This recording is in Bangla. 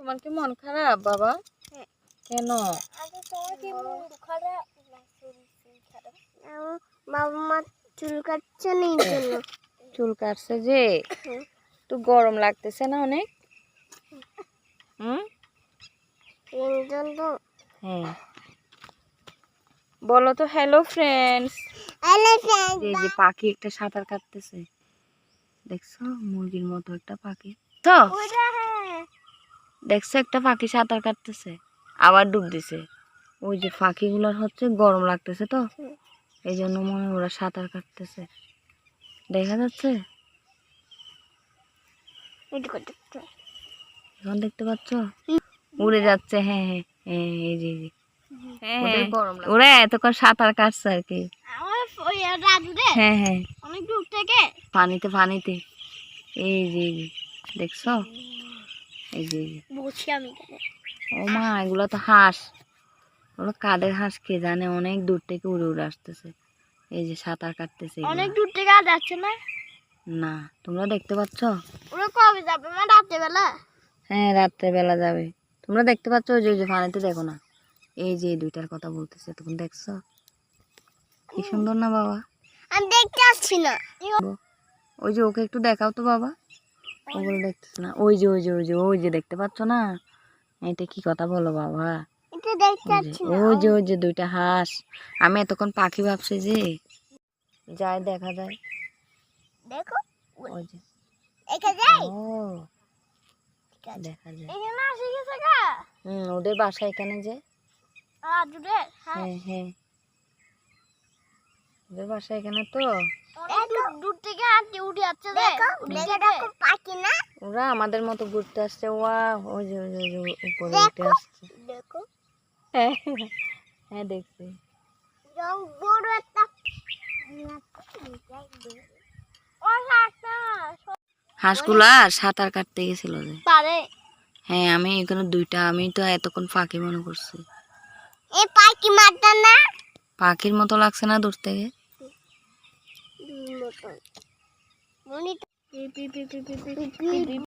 তোমার কি মন খারাপ বাবা? কেন? বাবা চুল কাটছে না কেন? চুল কাটছে যে তো গরম লাগতেছে না অনেক? হ্যাঁ বলো তো হ্যালো ফ্রেন্ডস। এই যে পাখি একটা সাঁতার কাটতেছে, দেখছো? মুরগির মতো একটা পাখি তো দেখছো, একটা পাখি সাঁতার কাটতেছে আবার ডুব দিছে। ওই যে পাখিগুলোর হচ্ছে গরম লাগতেছে তো এই জন্য মনে হয় ওরা সাঁতার কাটতেছে, দেখা যাচ্ছে এখন দেখতে পাচ্ছ? উড়ে যাচ্ছে। হ্যাঁ হ্যাঁ হ্যাঁ এই যে ওরা এতক্ষণ সাঁতার কাটছে আর কি। হ্যাঁ হ্যাঁ অনেক দূর থেকে পানিতে পানিতে এই যে দেখছো? এই যে বসি আমি। ও মা, এগুলো তো হাঁস। ওগুলো কাদের হাঁস কে জানে, অনেক দূর থেকে উড়ে উড়ে আসতেছে। এই যে সাঁতার কাটতেছে। অনেক দূর থেকে আর যাচ্ছে না? না, তোমরা দেখতে পাচ্ছ? ওরা কবে যাবে? মানে রাত্রে বেলা? হ্যাঁ রাত্রে বেলা যাবে। তোমরা দেখতে পাচ্ছ? ওই যে পানিতে দেখো না, এই যে দুইটার কথা বলতেছে, তখন দেখছো? কি সুন্দর না বাবা? আমি দেখতে আসছি না। ওই যে ওকে একটু দেখাও তো বাবা। ওগুলো দেখতেছ না? ওই যে ওই যে ওই যে ওই যে দেখতে পাচ্ছ না? এটা কি কথা বলো বাবা? এটা দেখতে আসছি না। ওই যে দুইটা হাঁস। আমি এতক্ষণ পাখি ভাবছি যে যায়, দেখা যায়। দেখো ওই যে দেখা যায়। ও দেখা যায়। এখানে আসে গেছে গা। ওদের বাসা এখানে যে। রাজুদের? হ্যাঁ হ্যাঁ ওদের বাসা এখানে তো। দূর থেকে হাঁটতে উঠে যাচ্ছে। দেখো পাখি না? ওরা আমাদের মতো ঘুরতে আসছে। ওয়া ওই যে ওই যে ওই যে উপরে উঠে আসছে। দেখো হ্যাঁ হ্যাঁ দেখছি। রং বড় একটা হাঁসগুলা সাঁতার কাটতে গেছিল যে। পারে। হ্যাঁ আমি এখানে দুইটা, আমি তো এতক্ষণ পাখি মনে করছি। এই পাখি মারটা না? পাখির মতো লাগছে না দূর থেকে? মনি